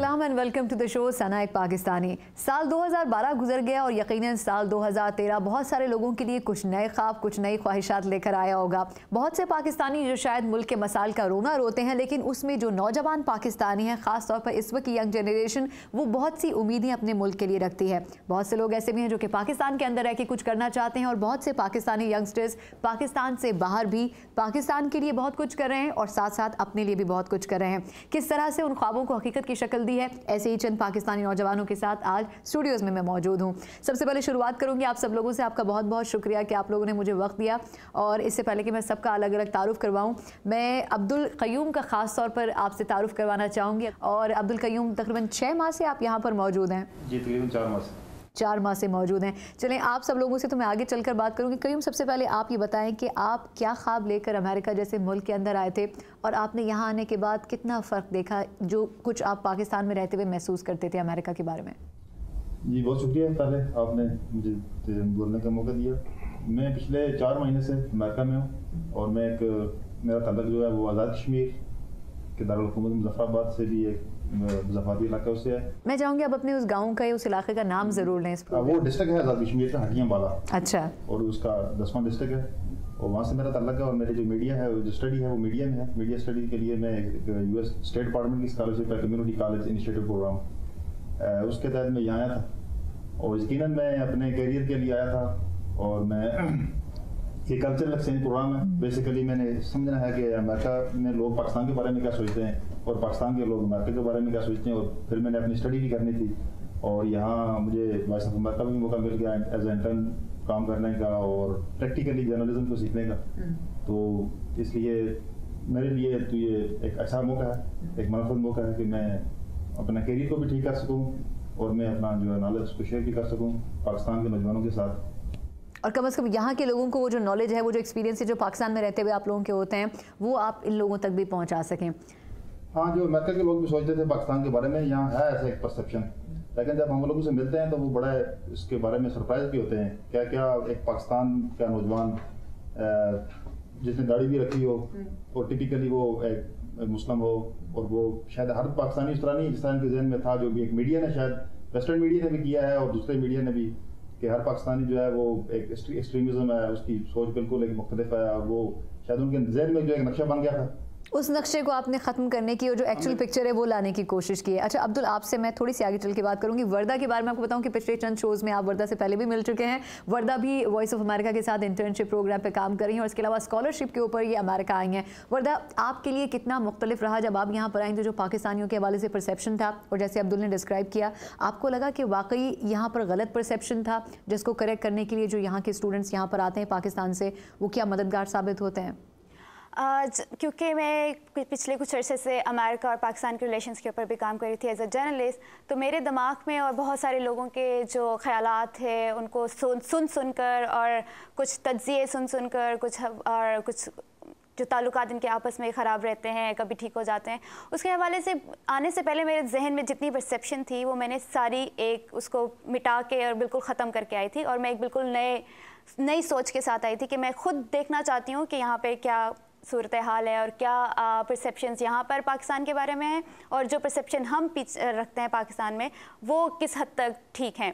अस्सलाम and welcome to the show Sana एक पाकिस्तानी। साल 2012 गुजर गया और यकीनन साल 2013 बहुत सारे लोगों के लिए कुछ नए ख्वाब, कुछ नई ख्वाहिशात लेकर आया होगा। बहुत से पाकिस्तानी जो शायद मुल्क के मसाइल का रोना रोते हैं, लेकिन उसमें जो नौजवान पाकिस्तानी हैं, ख़ास तौर पर इस वक्त की यंग जनरेशन, वो बहुत सी उम्मीदें अपने मुल्क के लिए रखती है। बहुत से लोग ऐसे भी हैं जो कि पाकिस्तान के अंदर रह के कुछ करना चाहते हैं, और बहुत से पाकिस्तानी यंगस्टर्स पाकिस्तान से बाहर भी पाकिस्तान के लिए बहुत कुछ कर रहे हैं और साथ साथ अपने लिए भी बहुत कुछ कर रहे हैं। किस तरह से उन ख्वाबों को हकीकत की शक्ल दी है, ऐसे ही चंद पाकिस्तानी नौजवानों के साथ आज स्टूडियोज़ में मैं मौजूद हूँ। सबसे पहले शुरुआत करूँगी आप सब लोगों से। आपका बहुत बहुत शुक्रिया कि आप लोगों ने मुझे वक्त दिया। और इससे पहले कि मैं सबका अलग अलग तारुफ करवाऊँ, मैं अब्दुल क़य्यूम का ख़ास तौर पर आपसे तारुफ करवाना चाहूँगी। और अब्दुल क़य्यूम तकरीबन 6 माह से आप यहाँ पर मौजूद हैं? जी, तकरीबन 4 माह से। 4 माह से मौजूद हैं। चलें, आप सब लोगों से तो मैं आगे चलकर बात करूँगी। क़य्यूम, सबसे पहले आप ये बताएं कि आप क्या ख्वाब लेकर अमेरिका जैसे मुल्क के अंदर आए थे, और आपने यहाँ आने के बाद कितना फ़र्क देखा जो कुछ आप पाकिस्तान में रहते हुए महसूस करते थे अमेरिका के बारे में? जी, बहुत शुक्रिया पहले आपने मुझे बोलने का मौका दिया। मैं पिछले 4 महीने से अमेरिका में हूँ, और मैं मेरा ताल्लुक जो है वो आज़ाद कश्मीर के दारुल हुकूमत मुज़फ़्फ़राबाद से भी एक मुज़फ़्फ़राबादी इलाका उससे है। मैं चाहूँगी आप अपने उस गाँव का, उस इलाके का नाम ज़रूर लें। वो डिस्ट्रिक्ट है आज़ाद कश्मीर का हटियाँ बाला। अच्छा। और उसका 10वां डिस्ट्रिक्ट है, और वहाँ से मेरा ताल्लुक है। और मेरे जो मीडिया है, जो स्टडी है, वो मीडिया में है। मीडिया स्टडी के लिए मैं US स्टेट डिपार्टमेंट की स्कॉलरशिप है, कम्युनिटी कॉलेज इनिशिएटिव प्रोग्राम, उसके तहत मैं यहाँ आया था। और यकीनन मैं अपने करियर के लिए आया था, और मैं ये कल्चरल एक्सचेंज प्रोग्राम है। बेसिकली मैंने समझना है कि अमेरिका में लोग पाकिस्तान के बारे में क्या सोचते हैं, और पाकिस्तान के लोग अमेरिका के बारे में क्या सोचते हैं। और फिर मैंने अपनी स्टडी भी करनी थी, और यहाँ मुझे वॉइस ऑफ अमेरिका में भी मौका मिल गया एज इंटर्न काम करने का और प्रैक्टिकली जर्नलिज्म को सीखने का। तो इसलिए मेरे लिए तो ये एक अच्छा मौका है, एक मनफरद मौका है कि मैं अपना करियर को भी ठीक कर सकूँ, और मैं अपना जो है नॉलेज उसको शेयर भी कर सकूँ पाकिस्तान के नौजवानों के साथ। और कम से कम यहाँ के लोगों को वो जो नॉलेज है, वो जो एक्सपीरियंस है जो पाकिस्तान में रहते हुए आप लोगों के होते हैं, वो आप इन लोगों तक भी पहुँचा सकें। हाँ, जो अमेरिका के लोग भी सोचते थे पाकिस्तान के बारे में, यहाँ है ऐसा एक परसेप्शन, लेकिन जब हम लोगों से मिलते हैं तो वो बड़ा इसके बारे में सरप्राइज भी होते हैं। क्या क्या एक पाकिस्तान का नौजवान जिसने दाढ़ी भी रखी हो, और टिपिकली वो एक मुस्लिम हो, और वो शायद हर पाकिस्तानी इस तरह नहीं, जिस तरह के ज़हन में था, जो भी एक मीडिया ने, शायद वेस्टर्न मीडिया ने भी किया है और दूसरे मीडिया ने भी, कि हर पाकिस्तानी जो है वो एक एक्सट्रीमिज़म है, उसकी सोच बिल्कुल एक मुख्तलिफ है, और वो शायद उनके ज़हन में जो एक नक्शा बन गया था। उस नक्शे को आपने ख़त्म करने की और जो एक्चुअल पिक्चर है वो लाने की कोशिश की है। अच्छा अब्दुल, आपसे मैं थोड़ी सी आगे चल के बात करूंगी। वर्दा के बारे में आपको बताऊं कि पिछले चंद शोज़ में आप वर्दा से पहले भी मिल चुके हैं। वर्दा भी वॉइस ऑफ अमेरिका के साथ इंटर्नशिप प्रोग्राम पे काम कर रही हैं, और इसके अलावा स्कॉलरशिप के ऊपर ये अमेरिका आई हैं। वर्दा, आपके लिए कितना मुख्तलिफ रहा जब आप यहाँ पर आई, तो जो पाकिस्तानियों के हवाले से परसेप्शन था, और जैसे अब्दुल ने डिस्क्राइब किया, आपको लगा कि वाकई यहाँ पर गलत परसेप्शन था, जिसको करेक्ट करने के लिए जो यहाँ के स्टूडेंट्स यहाँ पर आते हैं पाकिस्तान से, वो क्या मददगार साबित होते हैं? क्योंकि मैं पिछले कुछ अरसे से अमेरिका और पाकिस्तान के रिलेशंस के ऊपर भी काम कर रही थी एज अ जर्नलिस्ट, तो मेरे दिमाग में और बहुत सारे लोगों के जो ख़यालात हैं उनको सुन कर, और कुछ तज्ज़िये सुन कर, कुछ जो ताल्लुकात इनके आपस में ख़राब रहते हैं, कभी ठीक हो जाते हैं, उसके हवाले से आने से पहले मेरे जहन में जितनी परसेप्शन थी वो मैंने सारी एक उसको मिटा के और बिल्कुल ख़त्म करके आई थी। और मैं एक बिल्कुल नई सोच के साथ आई थी कि मैं खुद देखना चाहती हूँ कि यहाँ पे क्या सूरत हाल है, और क्या परसेप्शंस यहाँ पर पाकिस्तान के बारे में है, और जो परसेप्शन हम रखते हैं पाकिस्तान में वो किस हद तक ठीक हैं।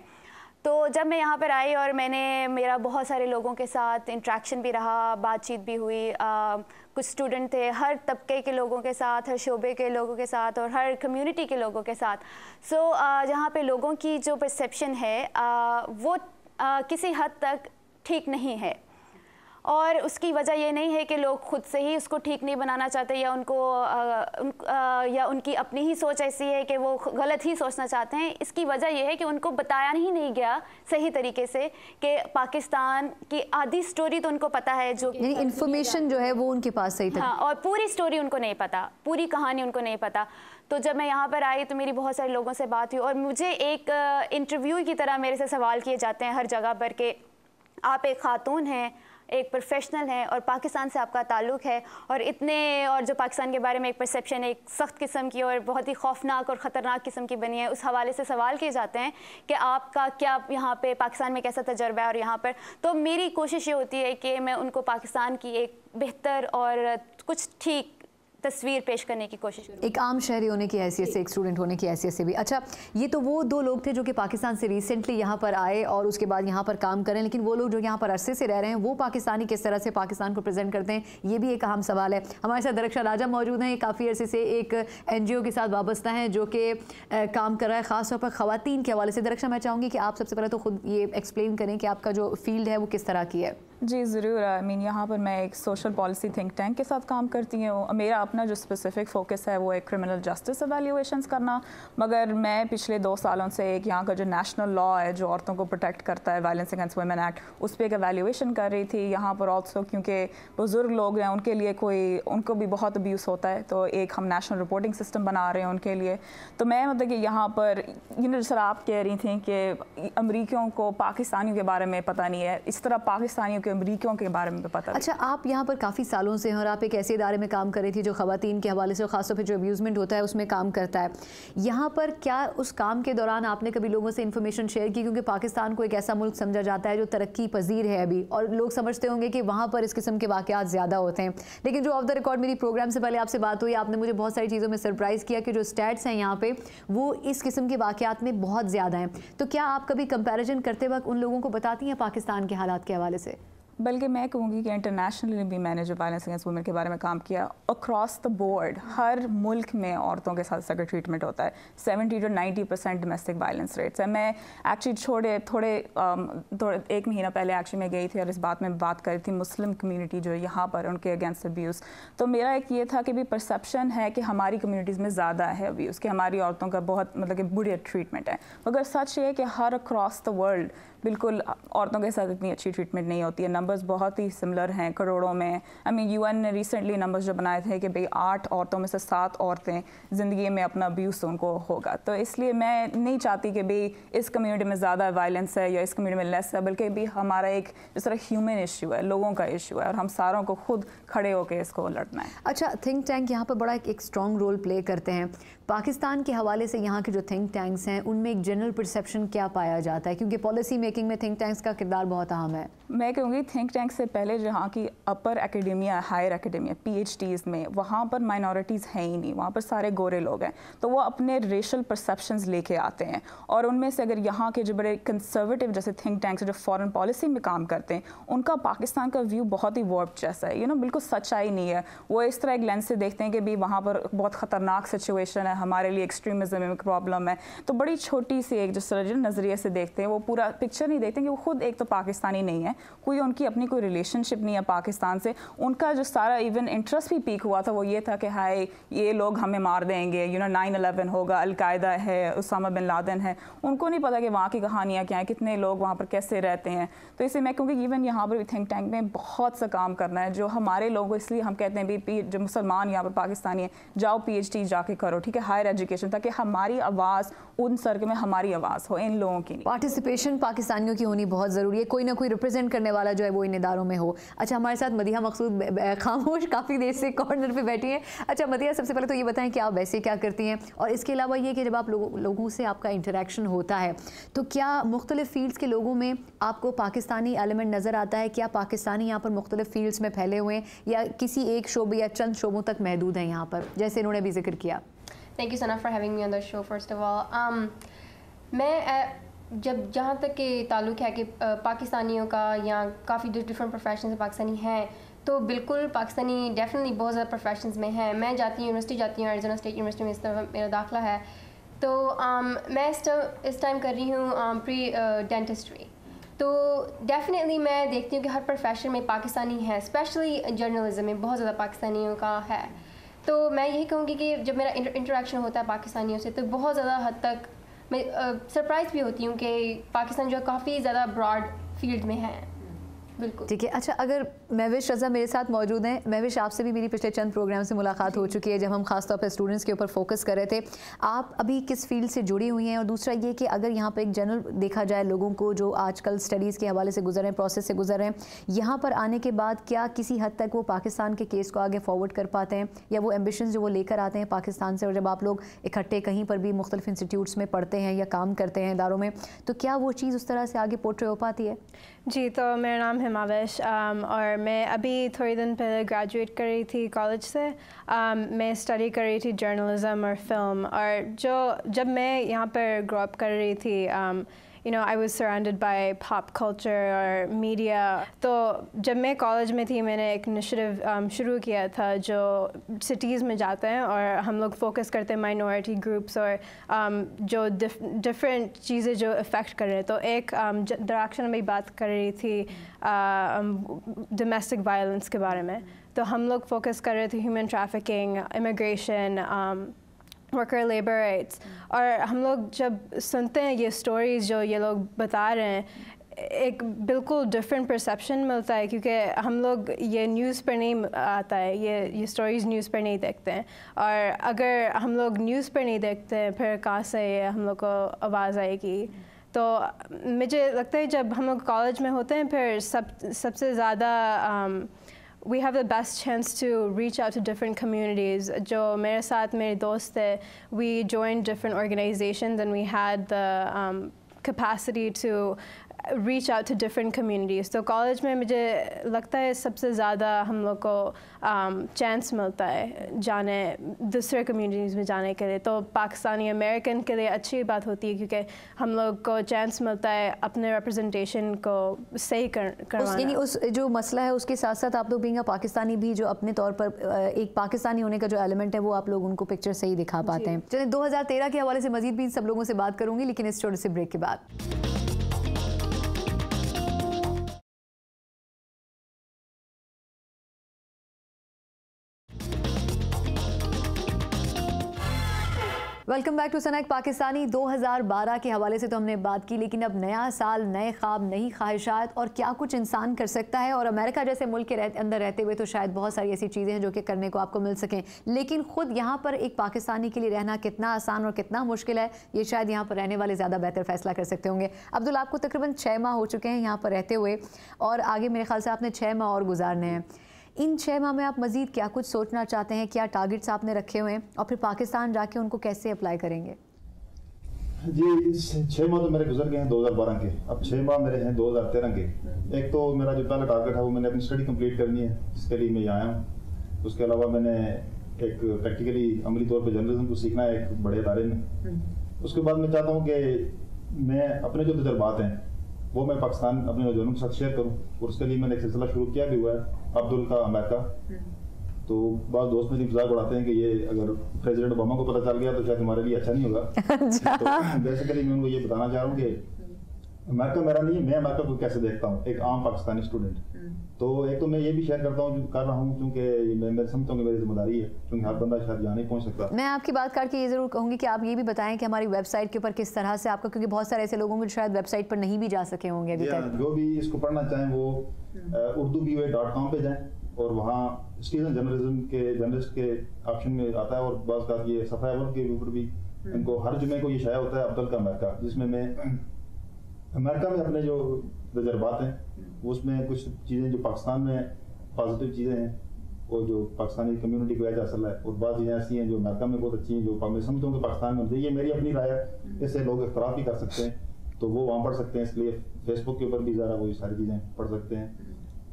तो जब मैं यहाँ पर आई और मेरा बहुत सारे लोगों के साथ इंटरेक्शन भी रहा, बातचीत भी हुई, कुछ स्टूडेंट थे हर तबके के लोगों के साथ, हर शोबे के लोगों के साथ, और हर कम्युनिटी के लोगों के साथ। जहाँ पे लोगों की जो परसेप्शन है वो किसी हद तक ठीक नहीं है, और उसकी वजह ये नहीं है कि लोग खुद से ही उसको ठीक नहीं बनाना चाहते, या या उनकी अपनी ही सोच ऐसी है कि वो गलत ही सोचना चाहते हैं। इसकी वजह ये है कि उनको बताया ही नहीं गया सही तरीके से कि पाकिस्तान की आधी स्टोरी तो उनको पता है, जो इन्फॉर्मेशन जो है वो उनके पास सही था। हाँ, और पूरी स्टोरी उनको नहीं पता, पूरी कहानी उनको नहीं पता। तो जब मैं यहाँ पर आई तो मेरी बहुत सारे लोगों से बात हुई, और मुझे एक इंटरव्यू की तरह मेरे से सवाल किए जाते हैं हर जगह पर कि आप एक खातून हैं, एक प्रोफेशनल है, और पाकिस्तान से आपका ताल्लुक़ है, और जो पाकिस्तान के बारे में एक परसेप्शन एक सख्त किस्म की और बहुत ही खौफनाक और ख़तरनाक किस्म की बनी है, उस हवाले से सवाल किए जाते हैं कि आपका क्या यहाँ पे पाकिस्तान में कैसा तजर्बा है। और यहाँ पर तो मेरी कोशिश ये होती है कि मैं उनको पाकिस्तान की एक बेहतर और कुछ ठीक तस्वीर पेश करने की कोशिश करूँ। एक आम शहरी होने की हैसियत से, एक स्टूडेंट होने की हैसियत से भी। अच्छा, ये तो वो दो लोग थे जो कि पाकिस्तान से रिसेंटली यहाँ पर आए और उसके बाद यहाँ पर काम करें, लेकिन वो लोग जो यहाँ पर अरसे से रह रहे हैं वो पाकिस्तानी किस तरह से पाकिस्तान को प्रेजेंट करते हैं, ये भी एक अहम सवाल है। हमारे साथ दरख्शान राजा मौजूद हैं, काफ़ी अरसे से एक NGO के साथ वाबस्ता हैं जो कि काम कर रहा है ख़ासतौर पर ख़वातीन के हवाले से। दरख्शान, मैं चाहूँगी कि आप सबसे पहले तो खुद ये एक्सप्लेन करें कि आपका जो फील्ड है वो किस तरह की है। जी ज़रूर। आई मीन यहाँ पर मैं एक सोशल पॉलिसी थिंक टैंक के साथ काम करती हूँ। मेरा अपना जो स्पेसिफिक फोकस है वो एक क्रिमिनल जस्टिस एवेल्यूएशंस करना, मगर मैं पिछले 2 सालों से एक यहाँ का जो नेशनल लॉ है जो औरतों को प्रोटेक्ट करता है, वायलेंस अगेंस्ट वुमेन एक्ट, उस पर एक एवेल्यूएशन कर रही थी। यहाँ पर ऑल्सो क्योंकि बुज़ुर्ग लोग हैं उनके लिए उनको भी बहुत अब्यूज़ होता है, तो एक हम नेशनल रिपोर्टिंग सिस्टम बना रहे हैं उनके लिए। तो मैं मतलब कि यहाँ पर जिस तरह आप कह रही थी कि अमरीकियों को पाकिस्तानियों के बारे में पता नहीं है, इस तरह पाकिस्तानियों अमरीकियों के बारे में पता। अच्छा, आप यहाँ पर काफ़ी सालों से हैं और आप एक ऐसे इदारे में काम कर रही थी जो ख़वातीन के हवाले से खासतौर पर जो अब्यूज़मेंट होता है उसमें काम करता है। यहाँ पर क्या उस काम के दौरान आपने कभी लोगों से इन्फॉर्मेशन शेयर की, क्योंकि पाकिस्तान को एक ऐसा मुल्क समझा जाता है जो तरक्की पजीर है अभी, और लोग समझते होंगे कि वहाँ पर इस किस्म के वाक़यात ज़्यादा होते हैं, लेकिन जो ऑफ द रिकॉर्ड मेरी प्रोग्राम से पहले आपसे बात हुई, आपने मुझे बहुत सारी चीज़ों में सरप्राइज़ किया कि जो स्टैट्स हैं यहाँ पे वो इस किस्म के वाक़यात में बहुत ज़्यादा हैं। तो क्या आप कभी कंपैरिजन करते वक्त उन लोगों को बताती हैं पाकिस्तान के हालात के हवाले से? बल्कि मैं कहूँगी कि इंटरनेशनली भी मैंने जो वायलेंस अगेंस्ट वुमेन के बारे में काम किया, अक्रॉस द बोर्ड हर मुल्क में औरतों के साथ सख्त ट्रीटमेंट होता है। 70 to 90% डोमेस्टिक वायलेंस रेट्स है। मैं एक्चुअली थोड़े 1 महीना पहले एक्चुअली मैं गई थी और इस बात में बात करी थी मुस्लिम कम्युनिटी जो यहाँ पर उनके अगेंस्ट अब्यूज़। तो मेरा एक ये था कि भी परसेप्शन है कि हमारी कम्युनिटीज़ में ज़्यादा है अब्यूज़, कि हमारी औरतों का बहुत मतलब कि बुरी ट्रीटमेंट है, मगर सच ये है कि हर अक्रॉस द वर्ल्ड बिल्कुल औरतों के साथ इतनी अच्छी ट्रीटमेंट नहीं होती है। नंबर्स बहुत ही सिमिलर हैं, करोड़ों में। आई मीन UN ने रिसेंटली नंबर्स जो बनाए थे कि भाई 8 औरतों में से 7 औरतें ज़िंदगी में अपना अब्यूज़ उनको होगा। तो इसलिए मैं नहीं चाहती कि भाई इस कम्युनिटी में ज़्यादा वायलेंस है या इस कम्युनिटी में लेस है, बल्कि भी हमारा एक जिस तरह ह्यूमन इशू है, लोगों का इशू है, और हम सारों को खुद खड़े होकर इसको लड़ना है। अच्छा, थिंक टैंक यहाँ पर बड़ा एक स्ट्रॉन्ग रोल प्ले करते हैं। पाकिस्तान के हवाले से यहाँ के जो थिंक टैंक्स हैं उनमें एक जनरल परसेप्शन क्या पाया जाता है, क्योंकि पॉलिसी मेकिंग में थिंक टैंक्स का किरदार बहुत अहम है? मैं कहूँगी थिंक टैंक से पहले जहाँ की अपर एकेडेमिया, हायर एकेडेमिया, PhDs में, वहाँ पर माइनॉरिटीज़ हैं ही नहीं, वहाँ पर सारे गोरे लोग हैं। तो वो अपने रेशल परसेप्शंस लेके आते हैं, और उनमें से अगर यहाँ के जो बड़े कंजर्वेटिव जैसे थिंक टैंक्स जो फॉरेन पॉलिसी में काम करते हैं, उनका पाकिस्तान का व्यू बहुत ही वार्प्ड जैसा है, बिल्कुल सच्चाई नहीं है। वो इस तरह एक लेंस से देखते हैं कि भी वहाँ पर बहुत ख़तरनाक सिचुएशन है, हमारे लिए एक्सट्रीमिज्म में प्रॉब्लम है। तो बड़ी छोटी सी एक जिस तरह जो नज़रिए से देखते हैं, वो पूरा पिक्चर नहीं देखते कि वो खुद एक तो पाकिस्तानी नहीं है, कोई उनकी अपनी कोई रिलेशनशिप नहीं है पाकिस्तान से। उनका जो सारा इवन इंटरेस्ट भी पीक हुआ था वो ये था कि हाय ये लोग हमें मार देंगे, 9/11 होगा, अलकायदा है, उसामा बिन लादेन है। उनको नहीं पता कि वहाँ की कहानियाँ क्या हैं, कितने लोग वहाँ पर कैसे रहते हैं। तो इसलिए मैं क्योंकि इवन यहाँ पर थिंक टैंक में बहुत सा काम करना है जो हमारे लोगों, इसलिए हम कहते हैं भी जो मुसलमान यहाँ पर पाकिस्तानी है, जाओ PhD जाके करो, ठीक है, हायर एजुकेशन, ताकि हमारी आवाज़ उन सर्कल में हमारी आवाज़ हो, इन लोगों की नहीं। पार्टिसिपेशन पाकिस्तानियों की होनी बहुत ज़रूरी है, कोई ना कोई रिप्रेजेंट करने वाला जो है वो इन इदारों में हो। अच्छा, हमारे साथ मदिहा मकसूद खामोश काफ़ी देर से कॉर्नर पे बैठी हैं। अच्छा मदिहा, सबसे पहले तो ये बताएं कि आप वैसे क्या करती हैं, और इसके अलावा ये कि जब आप लोगों से आपका इंटरेक्शन होता है तो क्या मुख्तलिफ फील्ड्स के लोगों में आपको पाकिस्तानी एलिमेंट नज़र आता है? क्या पाकिस्तानी यहाँ पर मुख्तलिफ फील्ड्स में फैले हुए हैं या किसी एक शोबे या चंद शोबों तक महदूद हैं यहाँ पर, जैसे इन्होंने भी जिक्र किया? Thank you, Sana, for having me on the show, first of all. मैं जब जहाँ तक के ताल्लुक़ है कि पाकिस्तानियों का या काफ़ी डिफरेंट प्रोफेशन से पाकिस्तानी हैं, तो बिल्कुल पाकिस्तानी डेफिनेटली बहुत ज़्यादा प्रोफेशंस में हैं। मैं यूनिवर्सिटी जाती हूँ, एरिज़ोना स्टेट यूनिवर्सिटी में इस तरह मेरा दाखिला है। तो मैं इस टाइम कर रही हूँ प्री डेंटिस्ट्री। तो डेफिनेटली मैं देखती हूँ कि हर प्रोफेशन में पाकिस्तानी है, स्पेशली जर्नलिज्म में बहुत ज़्यादा पाकिस्तानियों का है। तो मैं यही कहूँगी कि जब मेरा इंटरेक्शन होता है पाकिस्तानियों से तो बहुत ज़्यादा हद तक मैं सरप्राइज़ भी होती हूँ कि पाकिस्तान जो काफ़ी ज़्यादा ब्रॉड फील्ड में है। बिल्कुल ठीक है। अच्छा, अगर महविश रज़ा मेरे साथ मौजूद हैं, महविश आपसे भी मेरी पिछले चंद प्रोग्राम से मुलाकात हो चुकी है जब हम खास तौर पर स्टूडेंट्स के ऊपर फोकस कर रहे थे। आप अभी किस फील्ड से जुड़ी हुई हैं? और दूसरा ये कि अगर यहाँ पर एक जनरल देखा जाए लोगों को जो आजकल स्टडीज़ के हवाले से गुजर रहे हैं, प्रोसेस से गुजर रहे हैं, यहाँ पर आने के बाद क्या किसी हद तक वो पाकिस्तान के केस को आगे फॉरवर्ड कर पाते हैं, या वो एम्बिशंस जो वो लेकर आते हैं पाकिस्तान से, और जब आप लोग इकट्ठे कहीं पर भी मुख्तलिफ इंस्टीट्यूट्स में पढ़ते हैं या काम करते हैं इदारों में, तो क्या वो चीज़ उस तरह से आगे पोर्ट्रे हो पाती है? जी, तो मेरा नाम है ہماوش اور میں ابھی تھوڑے دن پہلے گریجویٹ کر رہی تھی کالج سے. میں اسٹڈی کر رہی تھی جرنلزم اور فلم, اور جب میں یہاں پر گرو اپ کر رہی تھی I was surrounded by pop culture اور میڈیا. تو جب میں کالج میں تھی میں نے ایک انیشیٹو شروع کیا تھا جو سٹیز میں جاتے ہیں اور ہم لوگ فوکس کرتے ہیں مائنورٹی گروپس اور جو ڈفرینٹ چیزیں جو افیکٹ کر رہے ہیں. تو ایک ڈائریکشن میں بات کر رہی تھی ڈومیسٹک وائلنس کے بارے میں. تو ہم لوگ فوکس کر رہے تھے human trafficking, immigration, worker labour rights. اور ہم لوگ جب سنتے ہیں یہ اسٹوریز جو یہ لوگ بتا رہے ہیں, ایک بالکل ڈفرینٹ پرسیپشن ملتا ہے, کیونکہ ہم لوگ یہ نیوز پر نہیں آتا ہے, یہ اسٹوریز نیوز پر نہیں دیکھتے ہیں. اور اگر ہم لوگ نیوز پر نہیں دیکھتے ہیں پھر کہاں سے ہم لوگ کو آواز آئے گی. تو مجھے لگتا ہے جب ہم لوگ کالج میں ہوتے ہیں پھر سب سے زیادہ we have the best chance to reach out to different communities. جو میرے ساتھ میرے دوست تھے, we joined different organizations and we had the capacity to reach out to different communities. تو کالج میں مجھے لگتا ہے سب سے زیادہ ہم لوگ کو چانس ملتا ہے جانے دوسرے کمیونٹیز میں جانے کے لیے. تو پاکستانی امریکن کے لیے اچھی بات ہوتی ہے کیونکہ ہم لوگ کو چانس ملتا ہے اپنے ریپرزنٹیشن کو صحیح کروانا. یعنی اس جو مسئلہ ہے اس کے ساتھ ساتھ آپ لوگ بینگ پاکستانی بھی جو اپنے طور پر ایک پاکستانی ہونے کا جو ایلیمنٹ ہے وہ آپ لوگ ان کو پکچر صحیح دکھا پاتے ہیں. چلیں 2013 کے حوالے سے مزید بھی سب لوگوں سے بات کروں گی, لیکن اس چھوٹے سے بریک کے بعد. Welcome back to snack Pakistani. 2012 کے حوالے سے تو ہم نے بات کی, لیکن اب نیا سال, نئے خواب, نئی خواہشات اور کیا کچھ انسان کر سکتا ہے. اور امریکہ جیسے ملک کے اندر رہتے ہوئے تو شاید بہت ساری ایسی چیزیں ہیں جو کہ کرنے کو آپ کو مل سکیں, لیکن خود یہاں پر ایک پاکستانی کے لیے رہنا کتنا آسان اور کتنا مشکل ہے یہ شاید یہاں پر رہنے والے زیادہ بہتر فیصلہ کر سکتے ہوں گے. عبداللہ, آپ کو تقریباً 6 ماہ ہو چکے ہیں یہاں پر رہتے ہوئے, اور آگے میرے خیال سے آپ نے 6 ماہ اور گزارنے ہیں. ان 6 ماہ میں آپ مزید کیا کچھ سوچنا چاہتے ہیں, کیا ٹارگٹس آپ نے رکھے ہوئے ہیں, اور پھر پاکستان جا کے ان کو کیسے اپلائی کریں گے؟ جی, 6 ماہ تو میرے گزر گئے ہیں 2012 کے, اب 6 ماہ میرے ہیں 2013 کے. ایک تو میرا جو پہلا ٹارگٹ ہے وہ میں نے اپنی اسٹڈی کمپلیٹ کرنی ہے, جس کے لیے میں یہاں آیا ہوں. اس کے علاوہ میں نے ایک پریکٹیکلی عملی طور پہ جرنلزم کو سیکھنا ہے ایک بڑے ادارے میں. اس کے بعد میں چاہتا ہوں کہ میں اپنے جو تجربات ہیں وہ میں پاکستان اپنے نوجوانوں کے ساتھ شیئر کروں, اور اس کے لیے میں نے ایک سلسلہ شروع کیا بھی ہوا ہے عبدل کا امریکہ. تو بعض دوست میری مذاق اڑاتے ہیں کہ یہ اگر پریزیڈنٹ اوباما کو پتہ چل گیا تو شاید ہمارے لیے اچھا نہیں ہوگا. تو بیسیکلی میں ان کو یہ بتانا چاہ رہا ہوں کہ امریکہ میرا نہیں ہے, میں امریکہ کو کیسے دیکھتا ہوں ایک عام پاکستانی اسٹوڈنٹ. تو ایک تو میں یہ بھی شیئر کر رہا ہوں کیونکہ میں سمجھتا ہوں کہ میری ذمہ داری ہے, کیونکہ ہر بندہ شاید جا نہیں پہنچ سکتا. میں آپ کی بات کر کے یہ ضرور کہوں گی کہ آپ یہ بھی بتائیں کہ ہماری ویب سائٹ کے اوپر کس طرح سے آپ کا, کیونکہ بہت سارے ایسے لوگوں کو شاید ویب سائٹ پر نہیں بھی جا سکے ہوں گے ابھی تک, جو بھی اس کو پڑھنا چاہیں وہ urduboa.com پہ جائیں, اور وہاں سٹیزن جرنلزم کے جرنلسٹ کے آپشن میں آتا ہے. اور بعض اوقات یہ صفحہ اول کے اوپر بھی ان کو ہر جمعے کو یہ شائع ہوتا ہے عبدل کا امریکہ, جس میں امریکہ میں اپنے جو تجربات ہیں اس میں کچھ چیزیں جو پاکستان میں پازیٹیو چیزیں ہیں وہ جو پاکستانی کمیونٹی کو ایج حاصل ہے, اور بعض چیزیں ایسی ہیں جو امریکہ میں بہت اچھی ہیں جو میں سمجھتا ہوں کہ پاکستان میں ہوتی ہے. یہ میری اپنی رائے ہے, اس سے لوگ اختلاف بھی کر سکتے ہیں, تو وہ وہاں پڑھ سکتے ہیں. اس لیے فیس بک کے اوپر بھی ذرا وہ ساری چیزیں پڑھ سکتے ہیں.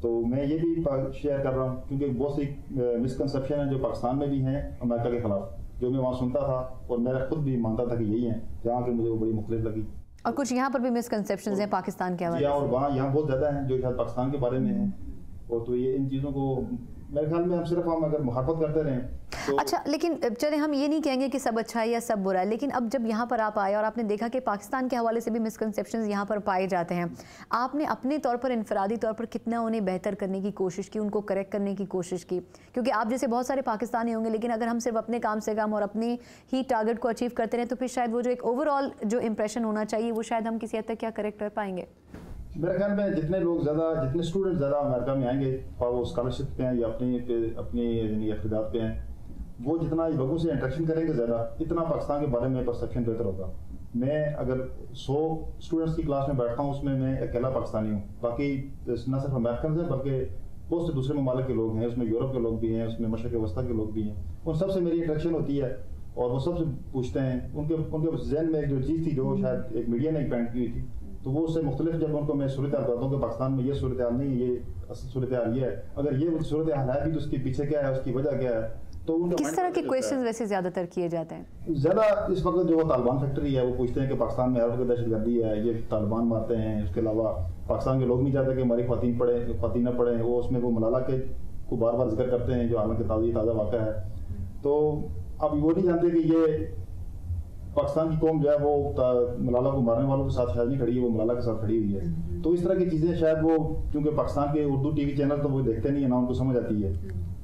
تو میں یہ بھی شیئر کر رہا ہوں کیونکہ بہت سی مسکنسیپشن ہیں جو پاکستان میں بھی ہیں امریکہ کے خلاف, جو میں وہاں سنتا تھا اور میں خود بھی مانتا تھا کہ یہی ہیں, جہاں کہ مجھے وہ بڑی مختلف لگی. اور کچھ یہاں پر بھی مسکنسیپشنز ہیں پاکستان کے حوالے سے, اور وہاں یہاں بہت زیادہ ہیں جو شاید پاکستان کے بارے میں ہیں. اور تو یہ ان چیزوں کو میرے خیال میں ہم اگر محبت کرتے رہیں تو اچھا. لیکن چلیں ہم یہ نہیں کہیں گے کہ سب اچھا ہے یا سب برا ہے, لیکن اب جب یہاں پر آپ آئے اور آپ نے دیکھا کہ پاکستان کے حوالے سے بھی مسکنسیپشنز یہاں پر پائے جاتے ہیں, آپ نے اپنے طور پر انفرادی طور پر کتنا انہیں بہتر کرنے کی کوشش کی, ان کو کریکٹ کرنے کی کوشش کی؟ کیونکہ آپ جیسے بہت سارے پاکستانی ہوں گے, لیکن اگر ہم صرف اپنے کام سے کام اور اپنے ہی ٹارگٹ کو اچیو کرتے رہیں تو پھر شاید وہ جو ایک اوور آل جو امپریشن ہونا چاہیے وہ شاید ہم کسی حد تک کیا کریکٹ کر پائیں گے. میرے خیال میں جتنے اسٹوڈنٹ زیادہ امریکہ میں آئیں گے, وہ اسکالرشپ پہ ہیں یا اپنی اقتدار پہ ہیں, وہ جتنا لوگوں سے انٹریکشن کریں گے زیادہ, اتنا پاکستان کے بارے میں پرسیپشن بہتر ہوگا. میں اگر 100 اسٹوڈنٹس کی کلاس میں بیٹھتا ہوں اس میں اکیلا پاکستانی ہوں, باقی نہ صرف امریکنز ہیں بلکہ بہت سے دوسرے ممالک کے لوگ ہیں, اس میں یورپ کے لوگ بھی ہیں, اس میں مشرق وسطیٰ کے لوگ بھی ہیں. ان سب سے میری انٹریکشن ہوتی ہے اور وہ سب سے پوچھتے ہیں. ان کے ذہن میں ایک جو چیز تھی جو شاید ایک میڈیا نے ایک پینٹ کی ہوئی تھی तो वो उससे मुख्तलिफ जब उनको मैं सूरत हाल बताता हूँ कि पाकिस्तान में ये सूरत हाल नहीं है, ये असल सूरत हाल ये है, अगर ये सूरत हाल है भी तो उसके पीछे क्या है, उसकी वजह क्या है, तो उनका किस तरह के क्वेश्चंस वैसे ज़्यादातर किए जाते हैं? ज़्यादा इस वक्त जो तालिबान फैक्ट्री है वो पूछते हैं कि पाकिस्तान में हर वक्त दहशतगर्दी है, ये तालिबान मारते हैं, उसके अलावा पाकिस्तान के लोग नहीं चाहते कि हमारी ख़वातीन न पढ़ें, वो उसमें वो मलाला के को बार बार जिक्र करते हैं जो हालांकि ताज़ा वाक़ा है। तो अब वो नहीं जानते कि ये पाकिस्तान की कौम जो है वो मलाला को मारने वालों के साथ शायद नहीं खड़ी है, वो मलाला के साथ खड़ी हुई है। तो इस तरह की चीज़ें शायद वो, क्योंकि पाकिस्तान के उर्दू टीवी चैनल तो वो देखते नहीं है ना, उनको समझ आती है।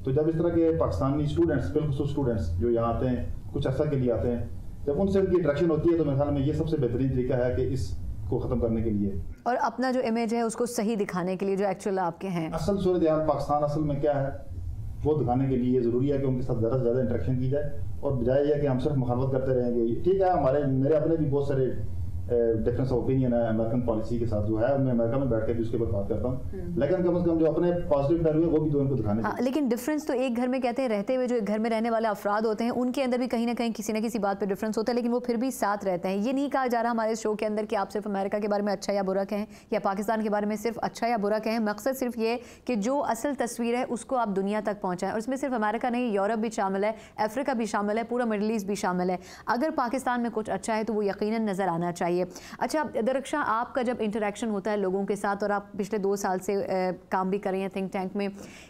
तो जब इस तरह के पाकिस्तानी स्टूडेंट्स, बिल्कुल स्टूडेंट्स जो यहाँ आते हैं कुछ अर्सा के लिए आते हैं, जब उनसे उनकी इंटरेक्शन होती है तो मेरे ख्याल में ये सबसे बेहतरीन तरीका है कि इसको ख़त्म करने के लिए और अपना जो इमेज है उसको सही दिखाने के लिए जो एक्चुअल आपके हैं। असल सूरत हाल पाकिस्तान असल में क्या है वो दिखाने के लिए ज़रूरी है कि उनके साथ ज़्यादा से ज़्यादा इंटरेक्शन की जाए, और बजाय यह कि हम सिर्फ मुखालफत करते रहेंगे। ठीक है, मेरे अपने भी बहुत सारे डिफरेंस ऑफ ओपिनियन है अमेरिकन पॉलिसी के साथ जो है, मैं अमेरिका में बैठ के भी उसके ऊपर बात करता हूँ, लेकिन कम से कम जो अपने पॉजिटिव पहलू है वो भी तो उनको दिखाने चाहिए। लेकिन डिफरेंस तो एक घर में कहते हैं रहते हुए जो एक घर में रहने वाले अफराद होते हैं उनके अंदर भी कहीं ना कहीं किसी न किसी बात पे डिफरेंस होता है, लेकिन वो फिर भी साथ रहते हैं। ये नहीं कहा जा रहा हमारे शो के अंदर कि आप सिर्फ अमेरिका के बारे में अच्छा या बुरा कहें या पाकिस्तान के बारे में सिर्फ अच्छा या बुरा कहें। मकसद सिर्फ ये कि जो असल तस्वीर है उसको आप दुनिया तक पहुँचाएं, और इसमें सिर्फ अमेरिका नहीं, यूरोप भी शामिल है, अफ्रीका भी शामिल है, पूरा मिडल ईस्ट भी शामिल है। अगर पाकिस्तान में कुछ अच्छा है तो वो यकीनन नज़र आना चाहिए। अच्छा दरक्षा, आपका जब इंटरेक्शन होता है लोगों के साथ, और आप पिछले 2 साल से काम भी कर रहे हैं थिंक टैंक में,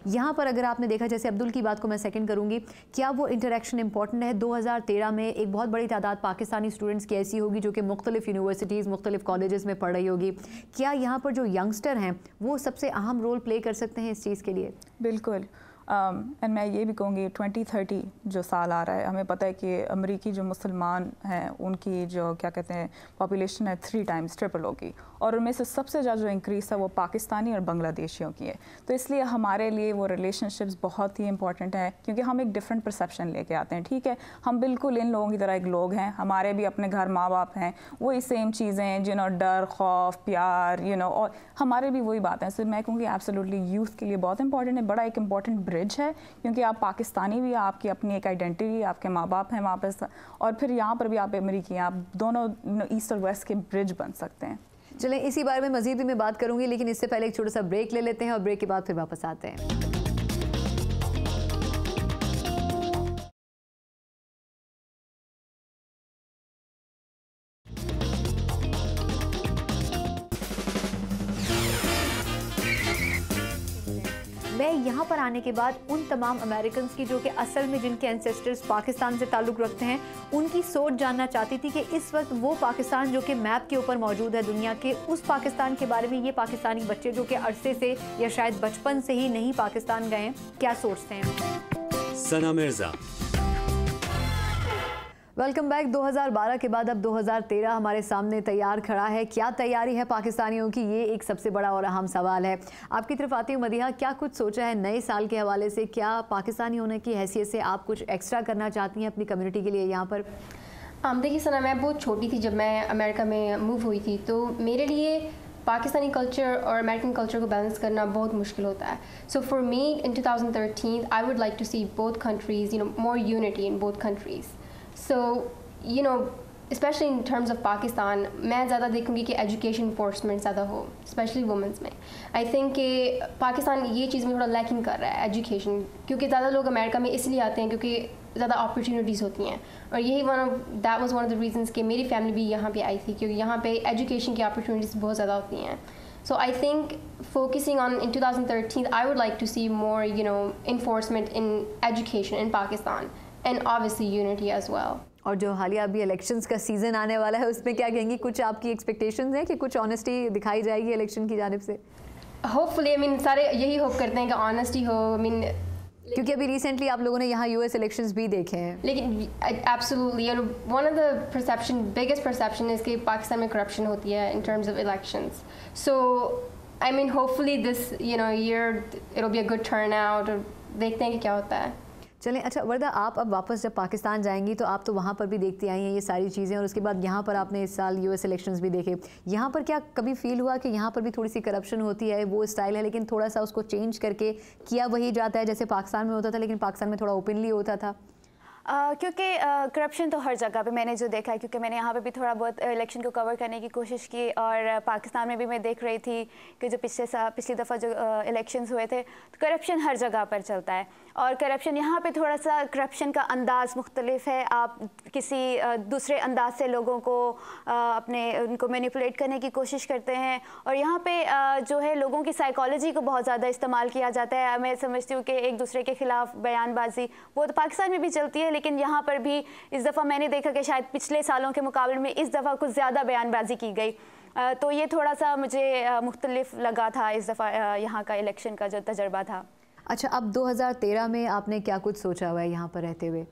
यहाँ पर अगर आपने देखा, जैसे अब्दुल की बात को मैं सेकंड करूँगी, क्या वो इंटरेक्शन इंपॉर्टेंट है? 2013 में एक बहुत बड़ी तादाद पाकिस्तानी स्टूडेंट्स की ऐसी होगी जो कि मुख्तलिफ यूनिवर्सिटीज़, मुख्तलिफ कॉलेजेस में पढ़ रही होगी, क्या यहाँ पर जो यंगस्टर हैं वो सबसे अहम रोल प्ले कर सकते हैं इस चीज़ के लिए? बिल्कुल। एंड मैं ये भी कहूँगी 2030 जो साल आ रहा है, हमें पता है कि अमेरिकी जो मुसलमान हैं उनकी जो क्या कहते हैं पॉपुलेशन है 3 टाइम्स ट्रिपल होगी, और उनमें से सबसे ज़्यादा जो इंक्रीज़ है वो पाकिस्तानी और बांग्लादेशियों की है। तो इसलिए हमारे लिए वो रिलेशनशिप्स बहुत ही इंपॉर्टेंट है, क्योंकि हम एक डिफरेंट परसेप्शन लेके आते हैं। ठीक है, हम बिल्कुल इन लोगों की तरह एक लोग हैं, हमारे भी अपने घर माँ बाप हैं, वही सेम चीज़ें हैं, डर, खौफ, प्यार, और हमारे भी वही बात है। सो मैं कहूँगी एब्सोल्युटली यूथ के लिए बहुत इंपॉर्टेंट है, बड़ा एक इंपॉर्टेंट ब्रिज है, क्योंकि आप पाकिस्तानी भी, आपकी अपनी एक आइडेंटिटी, आपके माँ बाप हैं वहाँ पर, और फिर यहाँ पर भी आप अमेरिकी हैं, आप दोनों ईस्ट और वेस्ट के ब्रिज बन सकते हैं। चलें, इसी बारे में मज़ीद भी मैं बात करूंगी, लेकिन इससे पहले एक छोटा सा ब्रेक ले लेते हैं और ब्रेक के बाद फिर वापस आते हैं। मैं यहाँ पर आने के बाद उन तमाम अमेरिकन की जो कि असल में जिनके एंसेस्टर्स पाकिस्तान से ताल्लुक़ रखते हैं उनकी सोच जानना चाहती थी कि इस वक्त वो पाकिस्तान जो कि मैप के ऊपर मौजूद है दुनिया के, उस पाकिस्तान के बारे में ये पाकिस्तानी बच्चे जो कि अरसे से या शायद बचपन से ही नहीं पाकिस्तान गए हैं, क्या सोचते हैं। सना मिर्ज़ा, वेलकम बैक। 2012 के बाद अब 2013 हमारे सामने तैयार खड़ा है। क्या तैयारी है पाकिस्तानियों की, ये एक सबसे बड़ा और अहम सवाल है। आपकी तरफ आती हूँ मदीहा, क्या कुछ सोचा है नए साल के हवाले से? क्या पाकिस्तानी होने की हैसियत से आप कुछ एक्स्ट्रा करना चाहती हैं अपनी कम्युनिटी के लिए यहाँ पर? देखिए सना, मैं बहुत छोटी थी जब मैं अमेरिका में मूव हुई थी, तो मेरे लिए पाकिस्तानी कल्चर और अमेरिकन कल्चर को बैलेंस करना बहुत मुश्किल होता है। So for me in 2013 I would like to see both countries, more unity in both countries. So, especially in terms of Pakistan, मैं ज़्यादा देखूँगी कि एजुकेशन इन्फोर्समेंट ज़्यादा हो, स्पेशली वुमेंस में। आई थिंक कि पाकिस्तान ये चीज़ में थोड़ा लैकिंग कर रहा है एजुकेशन, क्योंकि ज़्यादा लोग अमेरिका में इसलिए आते हैं क्योंकि ज़्यादा अपॉर्चुनिटीज़ होती हैं, और यही that was one of the reasons कि मेरी फैमिली भी यहाँ पे आई थी, क्योंकि यहाँ पे एजुकेशन की अपॉर्चुनिटीज़ बहुत ज़्यादा होती हैं। So I think focusing on in 2013, I would like to see more, enforcement in education in Pakistan. And obviously unity as well. और जो हालिया अभी इलेक्शंस का सीज़न आने वाला है उसमें क्या कहेंगी? कुछ आपकी एक्सपेक्टेशंस हैं कि कुछ ऑनेस्टी दिखाई जाएगी इलेक्शन की जानिब से? Hopefully, सारे यही होप करते हैं कि ऑनेस्टी हो। क्योंकि अभी रिसेंटली आप लोगों ने यहाँ यूएस इलेक्शंस भी देखे हैं। लेकिन absolutely, one of the biggest perception is कि पाकिस्तान में करप्शन होती है in terms of elections. So hopefully this year it will be a good turn out, और देखते हैं कि क्या होता है। चलें, अच्छा वर्दा, आप अब वापस जब पाकिस्तान जाएंगी तो आप तो वहाँ पर भी देखती आई हैं ये सारी चीज़ें, और उसके बाद यहाँ पर आपने इस साल यूएस इलेक्शंस भी देखे। यहाँ पर क्या कभी फील हुआ कि यहाँ पर भी थोड़ी सी करप्शन होती है, वो स्टाइल है लेकिन थोड़ा सा उसको चेंज करके किया वही जाता है जैसे पाकिस्तान में होता था, लेकिन पाकिस्तान में थोड़ा ओपनली होता था? क्योंकि करप्शन तो हर जगह पे मैंने जो देखा है, क्योंकि मैंने यहाँ पे भी थोड़ा बहुत इलेक्शन को कवर करने की कोशिश की, और पाकिस्तान में भी मैं देख रही थी कि जो पिछली दफ़ा जो इलेक्शंस हुए थे, तो करप्शन हर जगह पर चलता है। और करप्शन यहाँ पे थोड़ा सा करप्शन का अंदाज़ मुख्तलिफ है। आप किसी दूसरे अंदाज से लोगों को उनको मैनिपुलेट करने की कोशिश करते हैं, और यहाँ पे जो है लोगों की साइकोलॉजी को बहुत ज़्यादा इस्तेमाल किया जाता है। मैं समझती हूँ कि एक दूसरे के ख़िलाफ़ बयानबाजी वो तो पाकिस्तान में भी चलती है, लेकिन यहाँ पर भी इस दफ़ा मैंने देखा कि शायद पिछले सालों के मुकाबले में इस दफ़ा कुछ ज़्यादा बयानबाजी की गई। तो ये थोड़ा सा मुझे मुख्तलिफ लगा था इस दफ़ा यहाँ का इलेक्शन का जो तजर्बा था। अच्छा, अब 2013 में आपने क्या कुछ सोचा हुआ है यहाँ पर रहते हुए?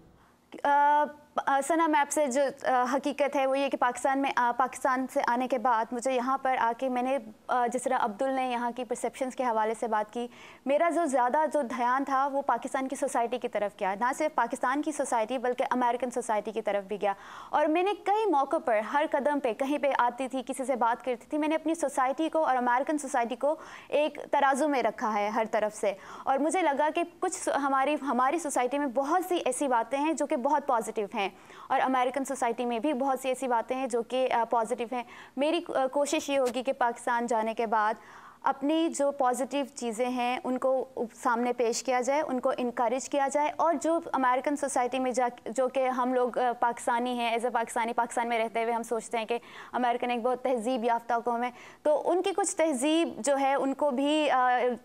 सना मैप से जो हकीकत है वो ये कि पाकिस्तान से आने के बाद मुझे यहाँ पर आके मैंने जिस तरह अब्दुल ने यहाँ की परसेप्शंस के हवाले से बात की, मेरा जो ज़्यादा जो ध्यान था वो पाकिस्तान की सोसाइटी की तरफ गया, ना सिर्फ पाकिस्तान की सोसाइटी बल्कि अमेरिकन सोसाइटी की तरफ भी गया। और मैंने कई मौक़ों पर हर कदम पे कहीं पे आती थी, किसी से बात करती थी, मैंने अपनी सोसाइटी को और अमेरिकन सोसाइटी को एक तराजू में रखा है हर तरफ से। और मुझे लगा कि कुछ हमारी सोसाइटी में बहुत सी ऐसी बातें हैं जो कि बहुत पॉजिटिव हैं, और अमेरिकन सोसाइटी में भी बहुत सी ऐसी बातें हैं जो कि पॉजिटिव हैं। मेरी कोशिश ये होगी कि पाकिस्तान जाने के बाद अपनी जो पॉजिटिव चीज़ें हैं उनको सामने पेश किया जाए, उनको इनकरेज किया जाए, और जो अमेरिकन सोसाइटी में जो कि हम लोग पाकिस्तानी हैं, एज ए पाकिस्तान में रहते हुए हम सोचते हैं कि अमेरिकन एक बहुत तहज़ीब याफ्ता कौम है, तो उनकी कुछ तहज़ीब जो है उनको भी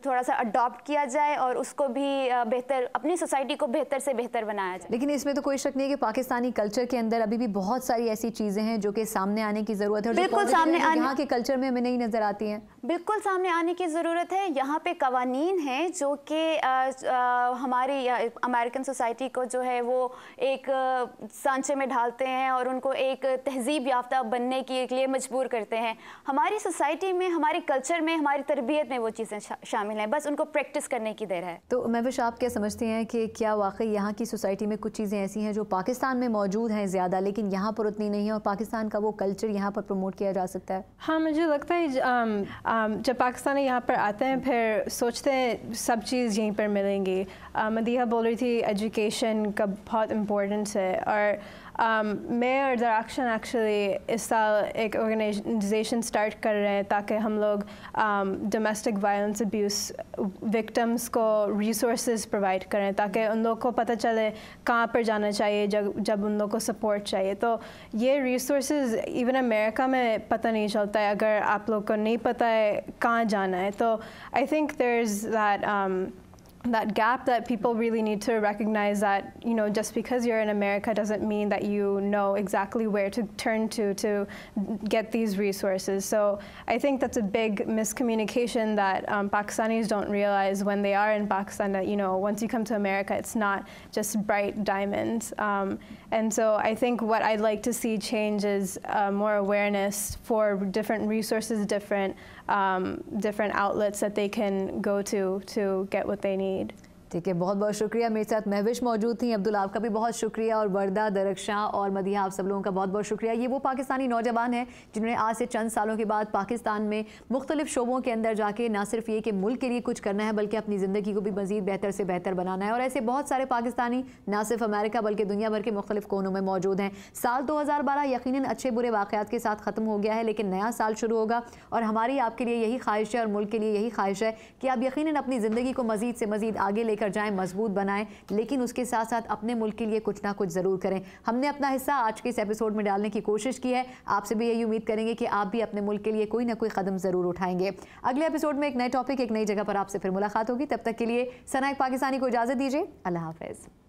थोड़ा सा अडॉप्ट किया जाए और उसको भी बेहतर, अपनी सोसाइटी को बेहतर से बेहतर बनाया जाए। लेकिन इसमें तो कोई शक नहीं है कि पाकिस्तानी कल्चर के अंदर अभी भी बहुत सारी ऐसी चीज़ें हैं जो कि सामने आने की ज़रूरत है, बिल्कुल सामने यहाँ के कल्चर में हमें नहीं नज़र आती हैं। बिल्कुल सामने आने की ज़रूरत है। यहाँ पे कवानीन हैं जो कि हमारी अमेरिकन सोसाइटी को जो है वो एक सांचे में ढालते हैं और उनको एक तहज़ीब याफ्ता बनने के लिए मजबूर करते हैं। हमारी सोसाइटी में, हमारे कल्चर में, हमारी तरबियत में वो चीज़ें शामिल हैं, बस उनको प्रैक्टिस करने की देर है। तो महविश, आप क्या समझते हैं कि क्या वाकई यहाँ की सोसाइटी में कुछ चीज़ें ऐसी हैं जो पाकिस्तान में मौजूद हैं ज़्यादा, लेकिन यहाँ पर उतनी नहीं है, और पाकिस्तान का वो कल्चर यहाँ पर प्रमोट किया जा सकता है? हाँ, मुझे लगता है जब पाकिस्तानी यहाँ पर आते हैं फिर सोचते हैं सब चीज़ यहीं पर मिलेंगी। मदीहा बोल रही थी एजुकेशन का बहुत इम्पोर्टेंस है, और मैं और दराक्शन एक्चुअली इस साल एक ऑर्गेनाइजेशन स्टार्ट कर रहे हैं ताकि हम लोग डोमेस्टिक वायलेंस अब्यूज़ विक्टिम्स को रिसोर्सेज प्रोवाइड करें, ताकि उन लोग को पता चले कहाँ पर जाना चाहिए जब उन लोग को सपोर्ट चाहिए। तो ये रिसोर्सेज इवन अमेरिका में पता नहीं चलता है अगर आप लोग को नहीं पता है कहाँ जाना है। तो I think there is that gap that people really need to recognize, that just because you're in America doesn't mean that you know exactly where to turn to get these resources. So I think that's a big miscommunication that Pakistanis don't realize when they are in Pakistan, that once you come to America it's not just bright diamonds. And so I think what I'd like to see change is more awareness for different resources, different outlets that they can go to get what they need. ठीक है, बहुत बहुत शुक्रिया। मेरे साथ महविश मौजूद थी, अब्दुल आपका भी बहुत शुक्रिया, और वर्दा, दरख्शां और मदीहा, आप सब लोगों का बहुत बहुत शुक्रिया। ये वो पाकिस्तानी नौजवान हैं जिन्होंने आज से चंद सालों के बाद पाकिस्तान में मुख्तलिफ शोबों के अंदर जाके ना सिर्फ ये कि मुल्क के लिए कुछ करना है बल्कि अपनी ज़िंदगी को भी मज़ीद बेहतर से बेहतर बनाना है। और ऐसे बहुत सारे पाकिस्तानी ना सिर्फ अमेरिका बल्कि दुनिया भर के मुख्तलिफ कोनों में मौजूद हैं। साल 2012 यकीनन अच्छे बुरे वाक़यात के साथ ख़त्म हो गया है, लेकिन नया साल शुरू होगा, और हमारी आपके लिए यही ख्वाहिश है और मुल्क के लिए यही ख्वाहिश है कि आप यकीनन अपनी ज़िंदगी को मज़ीद से मज़ीद आगे लेकर जाएँ, मजबूत बनाएं, लेकिन उसके साथ साथ अपने मुल्क के लिए कुछ ना कुछ ज़रूर करें। हमने अपना हिस्सा आज के इस एपिसोड में डालने की कोशिश की है। आपसे भी यही उम्मीद करेंगे कि आप भी अपने मुल्क के लिए कोई ना कोई कदम ज़रूर उठाएंगे। अगले एपिसोड में एक नए टॉपिक, एक नई जगह पर आपसे फिर मुलाकात होगी। तब तक के लिए सना एक पाकिस्तानी को इजाज़त दीजिए। अल्लाह हाफ़िज़।